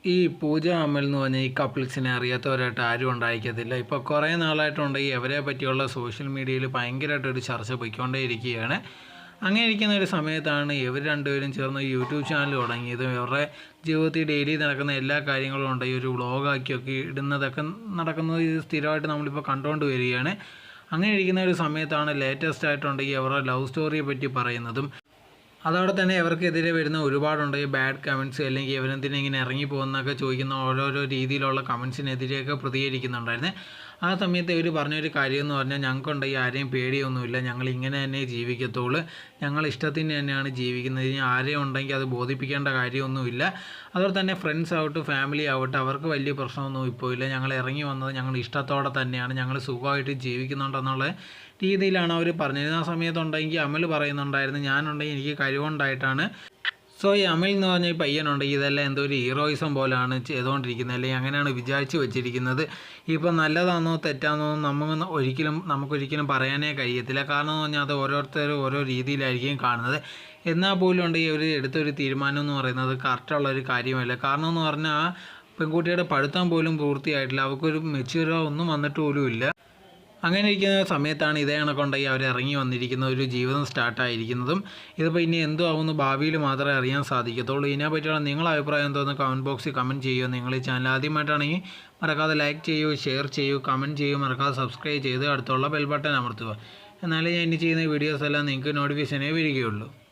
ഈ പൂജ അമൽ എന്ന് പറഞ്ഞാൽ ഈ കപ്പിൾസിനെ അറിയാത്തവരായിട്ട് ആരും ഉണ്ടായിരിക്കത്തില്ല. ഇപ്പോൾ കുറേ നാളായിട്ടുണ്ടെങ്കിൽ അവരെ പറ്റിയുള്ള സോഷ്യൽ മീഡിയയിൽ ഭയങ്കരമായിട്ടൊരു ചർച്ച പോയിക്കൊണ്ടേയിരിക്കുകയാണ്. അങ്ങനെ ഇരിക്കുന്ന ഒരു സമയത്താണ് ഇവർ രണ്ടുപേരും ചേർന്ന് യൂട്യൂബ് ചാനൽ തുടങ്ങിയതും ഇവരുടെ ജീവിതത്തിൽ ഡെയിലി നടക്കുന്ന എല്ലാ കാര്യങ്ങളും ഉണ്ട് ഈ ഒരു വ്ളോഗാക്കിയൊക്കെ ഇടുന്നതൊക്കെ നടക്കുന്നത് ഇത് സ്ഥിരമായിട്ട് നമ്മളിപ്പോൾ കണ്ടുകൊണ്ട് വരികയാണ്. അങ്ങനെ ഇരിക്കുന്ന ഒരു സമയത്താണ് ലേറ്റസ്റ്റ് ആയിട്ടുണ്ടെങ്കിൽ അവരുടെ ലവ് സ്റ്റോറിയെ പറ്റി പറയുന്നതും അതോടെ തന്നെ ഇവർക്കെതിരെ വരുന്ന ഒരുപാടുണ്ട് ഈ ബാഡ് കമൻറ്റ്സ് അല്ലെങ്കിൽ ഇവരെന്തിനാ ഇങ്ങനെ ഇറങ്ങിപ്പോകുന്നൊക്കെ ചോദിക്കുന്ന ഓരോരോ രീതിയിലുള്ള കമൻറ്റ്സിനെതിരെയൊക്കെ പ്രതികരിക്കുന്നുണ്ടായിരുന്നു. ആ സമയത്ത് ഇവർ പറഞ്ഞൊരു കാര്യം എന്ന് പറഞ്ഞാൽ ഞങ്ങൾക്കുണ്ടെങ്കിൽ ആരെയും പേടിയൊന്നുമില്ല, ഞങ്ങൾ ഇങ്ങനെ തന്നെ ജീവിക്കത്തുള്ളൂ, ഞങ്ങൾ ഇഷ്ടത്തിന് തന്നെയാണ് ജീവിക്കുന്നത്, ഇനി ആരെയും ഉണ്ടെങ്കിൽ അത് ബോധിപ്പിക്കേണ്ട കാര്യമൊന്നുമില്ല. അതുപോലെ തന്നെ ഫ്രണ്ട്സ് ആവട്ടെ ഫാമിലി ആവട്ടെ അവർക്ക് വലിയ പ്രശ്നമൊന്നും ഇപ്പോൾ ഇല്ല, ഞങ്ങൾ ഇറങ്ങി വന്നത് ഞങ്ങൾ ഇഷ്ടത്തോടെ തന്നെയാണ്, ഞങ്ങൾ സുഖമായിട്ട് ജീവിക്കുന്നുണ്ടെന്നുള്ള രീതിയിലാണ് അവർ പറഞ്ഞിരുന്നത്. ആ സമയത്തുണ്ടെങ്കിൽ അമൽ പറയുന്നുണ്ടായിരുന്നു ഞാനുണ്ടെങ്കിൽ എനിക്ക് കഴിവുണ്ടായിട്ടാണ്. സോ ഈ അമൽ എന്ന് പറഞ്ഞ ഈ പയ്യനുണ്ടെങ്കിൽ ഇതെല്ലാം എന്തോ ഒരു ഹീറോയിസം പോലെയാണ് ചെയ്തുകൊണ്ടിരിക്കുന്നത്, അല്ലെങ്കിൽ അങ്ങനെയാണ് വിചാരിച്ച് വെച്ചിരിക്കുന്നത്. ഇപ്പം നല്ലതാണോ തെറ്റാണോ നമുക്കൊരിക്കലും പറയാനേ കഴിയത്തില്ല. കാരണം എന്ന് പറഞ്ഞാൽ അത് ഓരോരുത്തരും ഓരോ രീതിയിലായിരിക്കും കാണുന്നത്. എന്നാൽ പോലും ഉണ്ടെങ്കിൽ അവർ എടുത്തൊരു തീരുമാനം എന്ന് പറയുന്നത് കറക്റ്റുള്ളൊരു കാര്യമല്ല. കാരണം എന്ന് പറഞ്ഞാൽ ആ പെൺകുട്ടിയുടെ പഠിത്തം പോലും പൂർത്തിയായിട്ടില്ല, അവർക്കൊരു മെച്യൂരോ ഒന്നും വന്നിട്ട് പോലും ഇല്ല. അങ്ങനെ ഇരിക്കുന്ന സമയത്താണ് ഇതേ കണക്കുണ്ടെങ്കിൽ അവർ ഇറങ്ങി വന്നിരിക്കുന്ന ഒരു ജീവിതം സ്റ്റാർട്ടായിരിക്കുന്നതും. ഇതിപ്പോൾ ഇനി എന്തോ ആവുമെന്ന് ഭാവിയിൽ മാത്രമേ അറിയാൻ സാധിക്കത്തുള്ളൂ. ഇതിനെ പറ്റിയുള്ള നിങ്ങളുടെ അഭിപ്രായം എന്തോന്ന് കമൻറ്റ് ബോക്സിൽ കമൻറ്റ് ചെയ്യുക. നിങ്ങൾ ഈ ചാനൽ ആദ്യമായിട്ടാണെങ്കിൽ മറക്കാതെ ലൈക്ക് ചെയ്യൂ, ഷെയർ ചെയ്യൂ, കമൻറ്റ് ചെയ്യൂ, മറക്കാതെ സബ്സ്ക്രൈബ് ചെയ്ത് അടുത്തുള്ള ബെൽ ബട്ടൺ അമർത്തുക. എന്നാലേ ഞാൻ ഇനി ചെയ്യുന്ന വീഡിയോസ് എല്ലാം നിങ്ങൾക്ക് നോട്ടിഫിക്കേഷനേ വരികയുള്ളൂ.